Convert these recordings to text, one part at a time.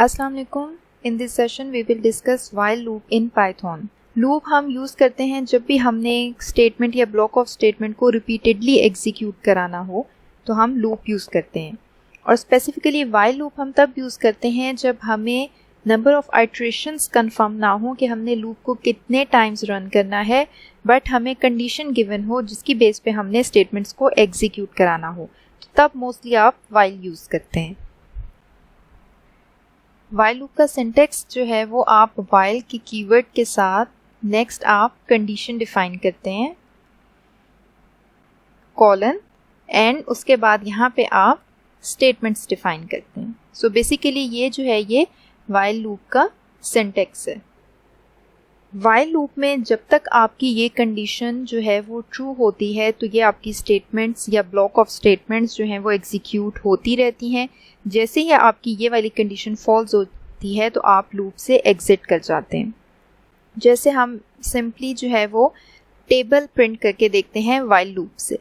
अस्सलाम वालेकुम। In this session we will discuss while loop in Python. Loop हम use करते हैं जब भी हमने स्टेटमेंट या ब्लॉक ऑफ स्टेटमेंट को रिपीटेडली एग्जीक्यूट कराना हो तो हम लूप यूज़ करते हैं। और स्पेसिफिकली व्हाइल लूप हम तब यूज़ करते हैं जब हमें नंबर ऑफ आइट्रेशंस कंफर्म ना हो कि हमने लूप को कितने टाइम्स रन करना है, बट हमें कंडीशन गिवन हो जिसकी बेस पे हमने स्टेटमेंट्स को एग्जीक्यूट कराना हो, तब मोस्टली आप व्हाइल यूज़ करते हैं। व्हाइल लूप का सिंटेक्स जो है वो आप व्हाइल की कीवर्ड के साथ नेक्स्ट आप कंडीशन डिफाइन करते हैं, कॉलन, एंड उसके बाद यहाँ पे आप स्टेटमेंट्स डिफाइन करते हैं। सो बेसिकली ये जो है ये व्हाइल लूप का सिंटेक्स है। व्हाइल लूप में जब तक आपकी ये कंडीशन जो है वो ट्रू होती है तो ये आपकी स्टेटमेंट्स या ब्लॉक ऑफ स्टेटमेंट्स जो हैं वो एग्जीक्यूट होती रहती हैं। जैसे ही आपकी ये वाली कंडीशन फॉल्स होती है तो आप लूप से एग्जिट कर जाते हैं। जैसे हम सिंपली जो है वो टेबल प्रिंट करके देखते हैं व्हाइल लूप से।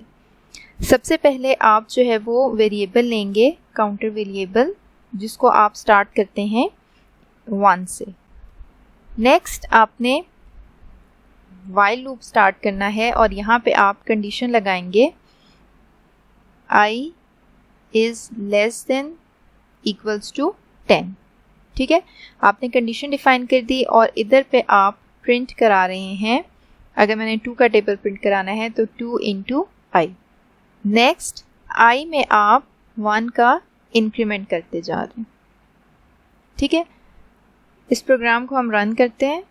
सबसे पहले आप जो है वो वेरिएबल लेंगे, काउंटर वेरिएबल, जिसको आप स्टार्ट करते हैं 1 से। नेक्स्ट आपने व्हाइल लूप स्टार्ट करना है और यहाँ पे आप कंडीशन लगाएंगे I is less than equals to 10। ठीक है, आपने कंडीशन डिफाइन कर दी और इधर पे आप प्रिंट करा रहे हैं, अगर मैंने 2 का टेबल प्रिंट कराना है तो 2 into I। नेक्स्ट I में आप 1 का इंक्रीमेंट करते जा रहे हैं। ठीक है, इस प्रोग्राम को हम रन करते हैं।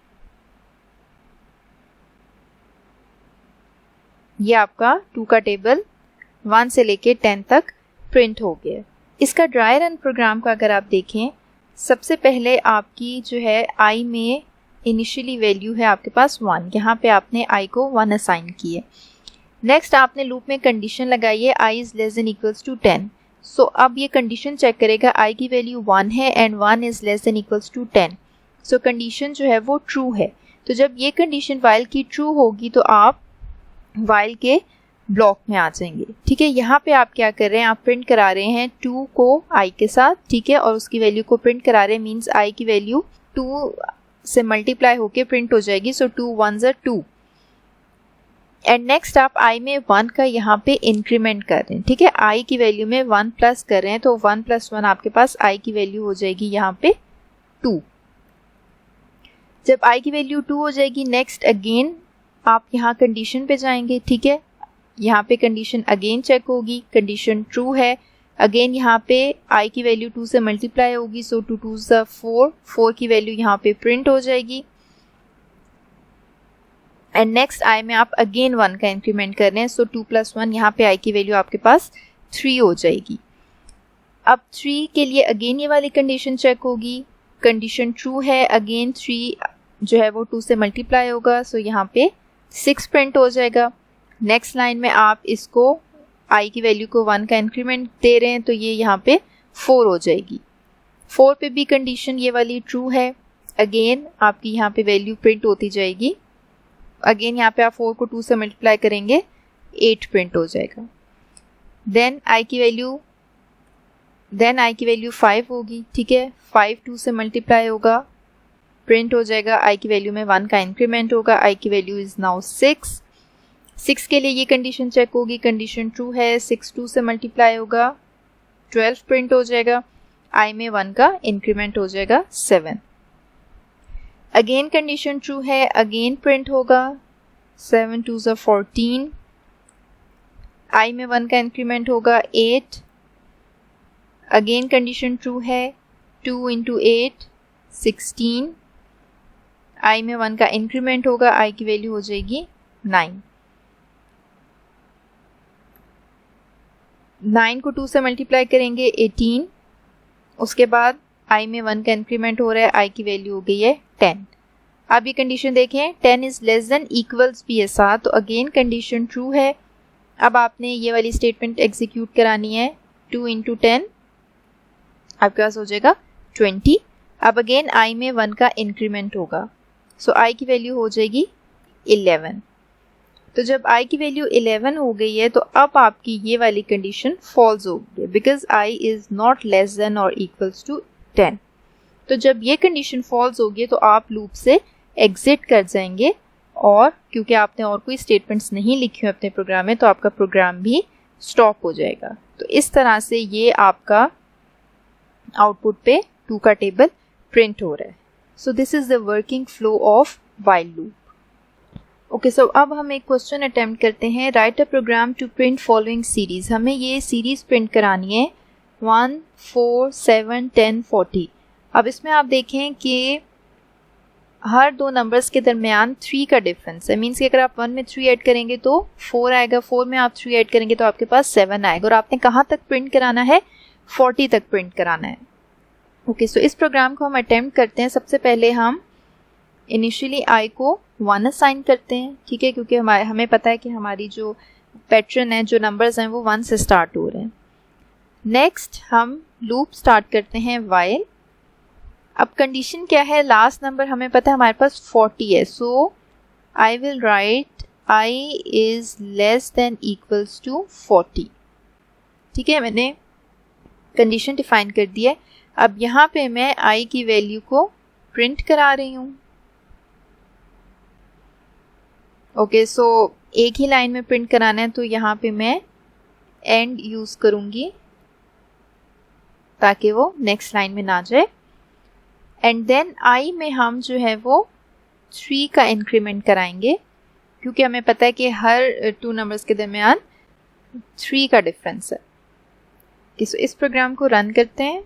ये आपका 2 का टेबल 1 से लेके 10 तक प्रिंट हो गया। इसका ड्राई रन प्रोग्राम का अगर आप देखें, सबसे पहले आपकी जो है I में इनिशियली वैल्यू है आपके पास 1, यहाँ पे आपने I को 1 असाइन की है। नेक्स्ट आपने लूप में कंडीशन लगाई है I is less than equals to 10। सो अब ये कंडीशन चेक करेगा I की वैल्यू 1 है and 1 is less than equals to 10। So condition जो है वो ट्रू है। तो जब ये कंडीशन व्हाइल की ट्रू होगी तो आप व्हाइल के ब्लॉक में आ जाएंगे। ठीक है, यहाँ पे आप क्या कर रहे हैं, आप प्रिंट करा रहे हैं 2 को I के साथ, ठीक है, और उसकी वैल्यू को प्रिंट करा रहे हैं, मीन्स I की वैल्यू 2 से मल्टीप्लाई होके प्रिंट हो जाएगी। सो 2 1s are 2 एंड नेक्स्ट आप I में 1 का यहाँ पे इंक्रीमेंट कर रहे हैं। ठीक है, I की वैल्यू में 1 प्लस कर रहे हैं तो 1 + 1 आपके पास I की वैल्यू हो जाएगी यहाँ पे 2। जब I की वैल्यू 2 हो जाएगी, नेक्स्ट अगेन आप यहाँ कंडीशन पे जाएंगे। ठीक है, यहाँ पे कंडीशन अगेन चेक होगी, कंडीशन ट्रू है। अगेन यहाँ पे I की वैल्यू 2 से मल्टीप्लाई होगी, सो 2 2s are 4, 4 की वैल्यू यहाँ पे प्रिंट हो जाएगी। एंड नेक्स्ट I में आप अगेन 1 का इंक्रीमेंट कर रहे हैं, सो 2 + 1 यहाँ पे I की वैल्यू आपके पास 3 हो जाएगी। अब 3 के लिए अगेन ये वाली कंडीशन चेक होगी, कंडीशन ट्रू है, अगेन 3 जो है वो 2 से मल्टीप्लाई होगा, सो यहाँ पे 6 प्रिंट हो जाएगा। नेक्स्ट लाइन में आप इसको I की वैल्यू को 1 का इंक्रीमेंट दे रहे हैं तो ये यहाँ पे 4 हो जाएगी। 4 पे भी कंडीशन ये वाली ट्रू है, अगेन आपकी यहाँ पे वैल्यू प्रिंट होती जाएगी। अगेन यहाँ पे आप 4 को 2 से मल्टीप्लाई करेंगे, 8 प्रिंट हो जाएगा। देन I की वैल्यू 5 होगी। ठीक है, 5 2 से मल्टीप्लाई होगा, प्रिंट हो जाएगा। I की वैल्यू में 1 का इंक्रीमेंट होगा, I की वैल्यू इज नाउ 6। 6 के लिए ये कंडीशन चेक होगी, कंडीशन ट्रू है, 6 2 से मल्टीप्लाई होगा, 12 प्रिंट हो जाएगा। I में 1 का इंक्रीमेंट हो जाएगा 7। अगेन कंडीशन ट्रू है, अगेन प्रिंट होगा, 7 2s are 14। I में 1 का इंक्रीमेंट होगा 8। अगेन कंडीशन ट्रू है, 2 into 8 16। I में 1 का इंक्रीमेंट होगा, I की वैल्यू हो जाएगी 9। 9 को 2 से मल्टीप्लाई करेंगे 18। उसके बाद I में 1 का इंक्रीमेंट हो रहा है, I की वैल्यू हो गई है 10। अब ये कंडीशन देखें, 10 is less than equals भी है साथ, तो अगेन कंडीशन ट्रू है। अब आपने ये वाली स्टेटमेंट एग्जीक्यूट करानी है, 2 into 10 आपके पास हो जाएगा 20। अब अगेन I में 1 का इंक्रीमेंट होगा, सो I की वैल्यू हो जाएगी 11। तो जब I की वैल्यू 11 हो गई है तो अब आपकी ये वाली कंडीशन फॉल्स हो गई, because I is not less than और इक्वल्स टू 10। तो जब ये कंडीशन फॉल्स होगी तो आप लूप से एग्जिट कर जाएंगे, और क्योंकि आपने और कोई स्टेटमेंट्स नहीं लिखे हुए अपने प्रोग्राम में तो आपका प्रोग्राम भी स्टॉप हो जाएगा। तो इस तरह से ये आपका आउटपुट पे 2 का टेबल प्रिंट हो रहा है। So this is the working flow of while loop. Okay, so अब हम एक क्वेश्चन अटेम्प्ट करते हैं। Write a program to print following series. हमें ये सीरीज प्रिंट करानी है 1, 4, 7, 10, 40। अब इसमें आप देखें कि हर दो नंबर्स के दरमियान 3 का डिफरेंस है। मीन्स कि अगर आप 1 में 3 ऐड करेंगे तो 4 आएगा, 4 में आप 3 ऐड करेंगे तो आपके पास 7 आएगा, और आपने कहाँ तक प्रिंट कराना है? 40 तक प्रिंट कराना है। ओके, सो इस प्रोग्राम को हम अटेम्प्ट करते हैं। सबसे पहले हम इनिशियली आई को 1 असाइन करते हैं, ठीक है, क्योंकि हमें पता है कि हमारी जो पैटर्न है, जो नंबर्स हैं वो 1 से स्टार्ट हो रहे हैं। नेक्स्ट हम लूप स्टार्ट करते हैं व्हाइल। अब कंडीशन क्या है? लास्ट नंबर हमें पता है हमारे पास 40 है, so I will write i is less than equals to 40। ठीक है, मैंने कंडीशन डिफाइन कर दी है। अब यहाँ पे मैं i की वैल्यू को प्रिंट करा रही हूँ। ओके, सो एक ही लाइन में प्रिंट कराना है तो यहाँ पे मैं एंड यूज करूँगी ताकि वो नेक्स्ट लाइन में ना जाए। एंड देन i में हम जो है वो 3 का इंक्रीमेंट कराएंगे, क्योंकि हमें पता है कि हर 2 नंबर्स के दरमियान 3 का डिफरेंस है। सो इस प्रोग्राम को रन करते हैं।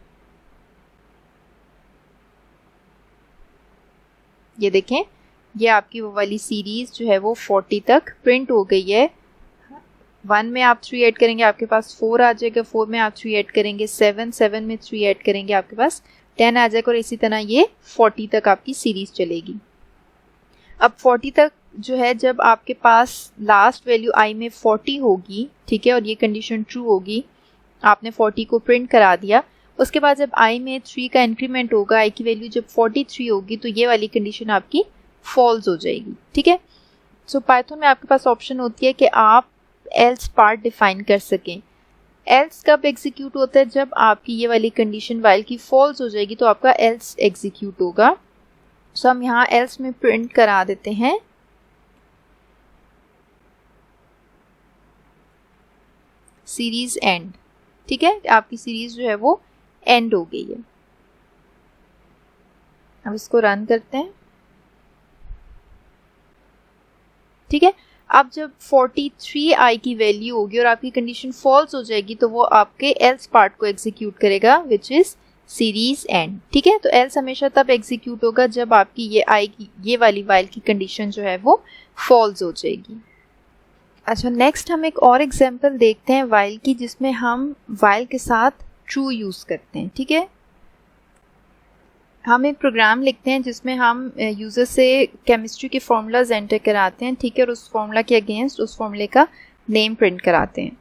ये देखें, ये आपकी वो वाली सीरीज जो है वो 40 तक प्रिंट हो गई है। 1 में आप 3 ऐड करेंगे आपके पास 4 आ जाएगा, 4 में आप 3 ऐड करेंगे 7, 7 में 3 ऐड करेंगे आपके पास 10 आ जाएगा, और इसी तरह ये 40 तक आपकी सीरीज चलेगी। अब 40 तक जो है, जब आपके पास लास्ट वैल्यू i में 40 होगी, ठीक है, और ये कंडीशन ट्रू होगी, आपने 40 को प्रिंट करा दिया, उसके बाद जब i में 3 का इंक्रीमेंट होगा, i की वैल्यू जब 43 होगी तो ये वाली कंडीशन आपकी फॉल्स हो जाएगी। ठीक है, सो पाइथन में आपके पास ऑप्शन होती है कि आप एल्स पार्ट डिफाइन कर सकें। एल्स कब एग्जीक्यूट होता है? जब आपकी ये वाली कंडीशन व्हाइल की फॉल्स हो जाएगी तो आपका एल्स एग्जीक्यूट होगा। सो हम यहाँ एल्स में प्रिंट करा देते हैं सीरीज एंड। ठीक है, आपकी सीरीज जो है वो एंड हो गई है। अब इसको रन करते हैं। ठीक है, अब जब 43 i की वैल्यू होगी और आपकी कंडीशन फॉल्स हो जाएगी तो वो आपके एल्स पार्ट को एग्जीक्यूट करेगा, विच इज सीरीज एंड। ठीक है, तो एल्स हमेशा तब एग्जीक्यूट होगा जब आपकी ये वाली व्हाइल की कंडीशन जो है वो फॉल्स हो जाएगी। अच्छा, नेक्स्ट हम एक और एग्जांपल देखते हैं व्हाइल की, जिसमें हम व्हाइल के साथ ट्रू यूज करते हैं। ठीक है, हम एक प्रोग्राम लिखते हैं जिसमें हम यूज़र से केमिस्ट्री के फॉर्मूलाज एंटर कराते हैं। ठीक है, और उस फॉर्मूला के अगेंस्ट उस फॉर्मूले का नेम प्रिंट कराते हैं,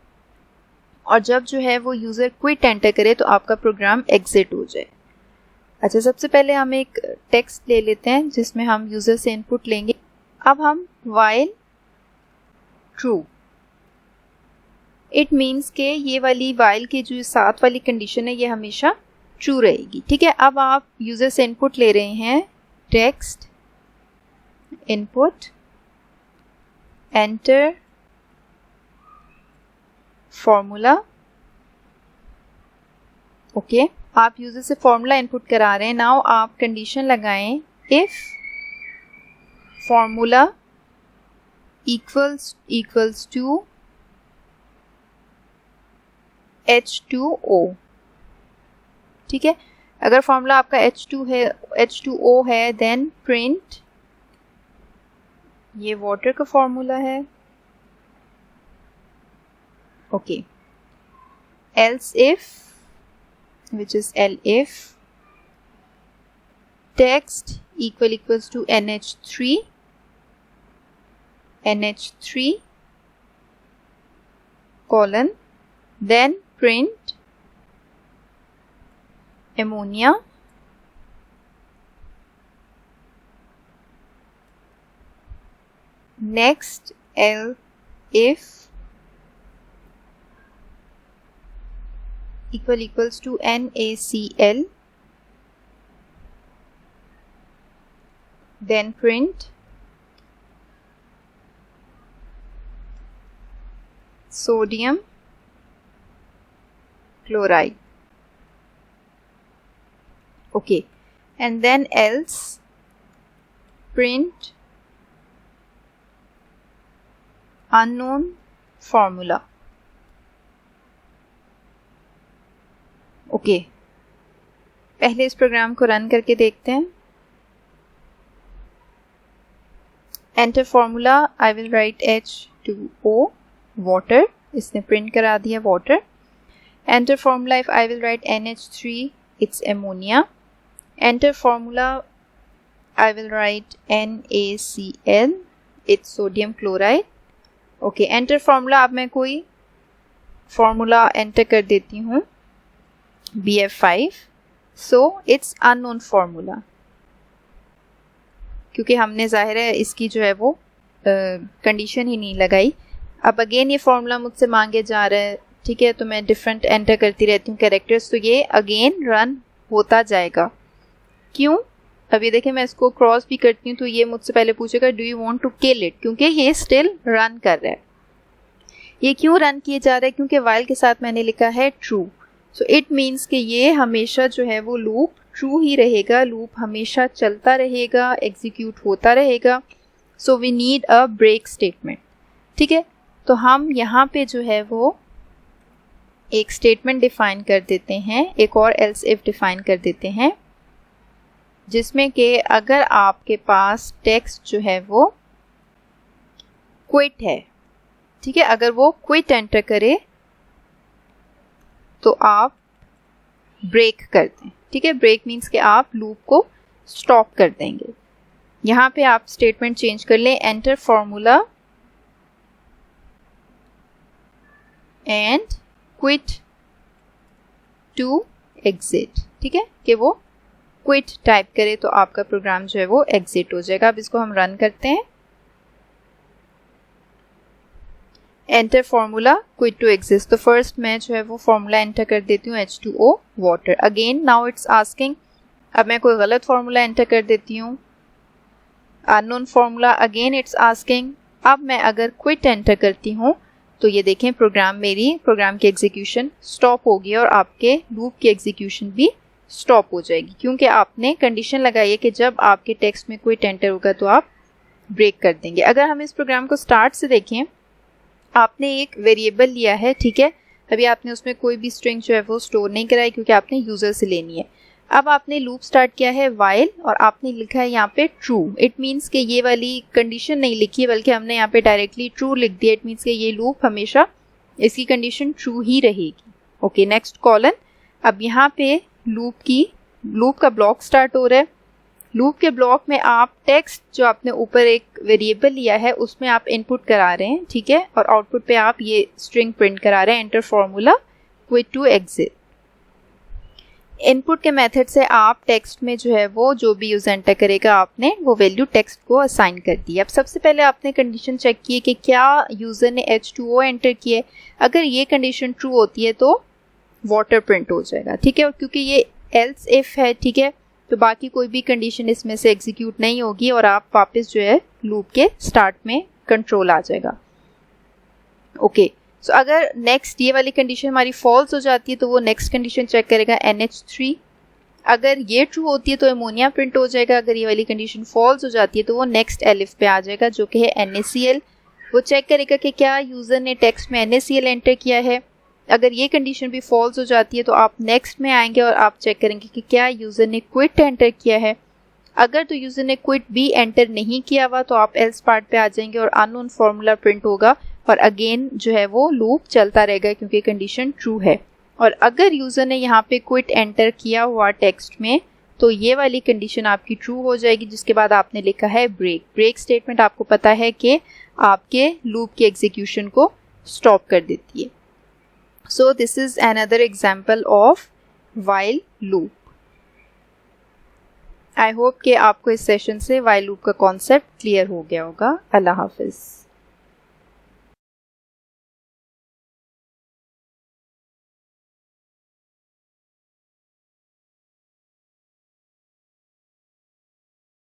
और जब जो है वो यूज़र क्विट एंटर करे तो आपका प्रोग्राम एग्जिट हो जाए। अच्छा, सबसे पहले हम एक टेक्स्ट ले लेते हैं जिसमें हम यूज़र से इनपुट लेंगे। अब हम व्हाइल ट्रू, इट मीन्स के ये वाली व्हाइल की जो 7 वाली कंडीशन है ये हमेशा ट्रू रहेगी। ठीक है, अब आप यूजर से इनपुट ले रहे हैं, text input enter formula. Okay, आप यूजर से फॉर्मूला इनपुट करा रहे हैं। नाउ आप कंडीशन लगाएं, if formula equals to H2O। ठीक है, अगर फॉर्मूला आपका H2O है देन प्रिंट, ये वाटर का फॉर्मूला है। Okay, else if, which is elif text equals to NH3 colon, then print ammonia, next if equals to NaCl, then print sodium chloride. Okay, and then else print unknown formula. Okay, पहले इस programme को run करके देखते हैं. Enter formula, I will right H2O water, इसने print करा दिया water. Enter formula, if I will right NH3 it's ammonia. Enter formula, I will right NaCl it's sodium chloride. Okay, enter formula, अब मैं कोई formula enter कर देती हूँ, BF5, so it's unknown formula, क्योंकि हमने जाहिर है इसकी जो है वो कंडीशन ही नहीं लगाई. अब अगेन ये फॉर्मूला मुझसे मांगे जा रहा है, ठीक है, तो मैं डिफरेंट एंटर करती रहती हूँ कैरेक्टर्स, तो ये अगेन रन होता जाएगा. क्यों? अभी देखिए मैं इसको क्रॉस भी करती हूँ तो ये मुझसे पहले पूछेगा do you want to kill it, क्योंकि ये स्टिल रन कर रहा है. ये क्यों रन किए जा रहा है? क्योंकि वाइल के साथ मैंने लिखा है ट्रू, सो इट मीन्स कि ये हमेशा जो है वो लूप ट्रू ही रहेगा, लूप हमेशा चलता रहेगा, एग्जीक्यूट होता रहेगा. So we need a break statement. ठीक है, तो हम यहाँ पे जो है वो एक स्टेटमेंट डिफाइन कर देते हैं, एक और एल्स इफ डिफाइन कर देते हैं, जिसमें कि अगर आपके पास टेक्स्ट जो है वो क्विट है, ठीक है, अगर वो क्विट एंटर करे तो आप ब्रेक कर दें. ठीक है, ब्रेक मीन्स कि आप लूप को स्टॉप कर देंगे. यहाँ पे आप स्टेटमेंट चेंज कर लें, enter formula and quit to exit. ठीक है, कि वो क्विट टाइप करे तो आपका प्रोग्राम जो है वो एग्जिट हो जाएगा. अब इसको हम रन करते हैं. Enter formula quit to exist, तो फर्स्ट मैं जो है वो फॉर्मूला एंटर कर देती हूँ H2O water. Again now it's asking, अब मैं कोई गलत फॉर्मूला एंटर कर देती हूँ, unknown formula. Again it's asking, अब मैं अगर क्विट एंटर करती हूँ तो ये देखें प्रोग्राम की एग्जीक्यूशन स्टॉप होगी और आपके लूप की एग्जीक्यूशन भी स्टॉप हो जाएगी, क्योंकि आपने कंडीशन लगाई है कि जब आपके टेक्स्ट में क्विट एंटर होगा तो आप ब्रेक कर देंगे. अगर हम इस प्रोग्राम को स्टार्ट से देखें, आपने एक वेरिएबल लिया है, ठीक है, अभी आपने उसमें कोई भी स्ट्रिंग जो है वो स्टोर नहीं कराई क्योंकि आपने यूजर से लेनी है. अब आपने लूप स्टार्ट किया है वाइल और आपने लिखा है यहाँ पे ट्रू. इट मीन्स कि ये वाली कंडीशन नहीं लिखी है, बल्कि हमने यहाँ पे डायरेक्टली ट्रू लिख दिया. इट मीन्स कि ये लूप हमेशा इसकी कंडीशन ट्रू ही रहेगी. Okay, next colon. अब यहाँ पे लूप का ब्लॉक स्टार्ट हो रहा है. लूप के ब्लॉक में आप टेक्स्ट जो आपने ऊपर एक वेरिएबल लिया है उसमें आप इनपुट करा रहे हैं, ठीक है, और आउटपुट पे आप ये स्ट्रिंग प्रिंट करा रहे हैं, enter formula quit to exit. Input के मेथड से आप टेक्स्ट में जो है वो जो भी यूजर एंटर करेगा आपने वो वैल्यू टेक्स्ट को असाइन कर दी. अब सबसे पहले आपने कंडीशन चेक की है कि क्या यूजर ने H2O एंटर किया है. अगर ये कंडीशन ट्रू होती है तो वाटर प्रिंट हो जाएगा, ठीक है, और क्योंकि ये एल्स इफ है, ठीक है, तो बाकी कोई भी कंडीशन इसमें से एग्जीक्यूट नहीं होगी और आप वापस जो है लूप के स्टार्ट में कंट्रोल आ जाएगा. ओके, सो अगर नेक्स्ट ये वाली कंडीशन हमारी फॉल्स हो जाती है तो वो नेक्स्ट कंडीशन चेक करेगा NH3. अगर ये ट्रू होती है तो एमोनिया प्रिंट हो जाएगा. अगर ये वाली कंडीशन फॉल्स हो जाती है तो वो नेक्स्ट एलिफ पे आ जाएगा जो कि है NaCl. वो चेक करेगा कि क्या यूजर ने टेक्स्ट में NaCl एंटर किया है. अगर ये कंडीशन भी फॉल्स हो जाती है तो आप नेक्स्ट में आएंगे और आप चेक करेंगे कि क्या यूजर ने क्विट एंटर किया है. अगर तो यूजर ने क्विट भी एंटर नहीं किया हुआ तो आप एल्स पार्ट पे आ जाएंगे और अननोन फॉर्मूला प्रिंट होगा और अगेन जो है वो लूप चलता रहेगा क्योंकि कंडीशन ट्रू है. और अगर यूजर ने यहाँ पे क्विट एंटर किया हुआ टेक्स्ट में तो ये वाली कंडीशन आपकी ट्रू हो जाएगी, जिसके बाद आपने लिखा है ब्रेक. ब्रेक स्टेटमेंट आपको पता है कि आपके लूप की एग्जीक्यूशन को स्टॉप कर देती है. So this is another example of while loop. I hope कि आपको इस सेशन से while loop का कॉन्सेप्ट क्लियर हो गया होगा. अल्लाह हाफिज़.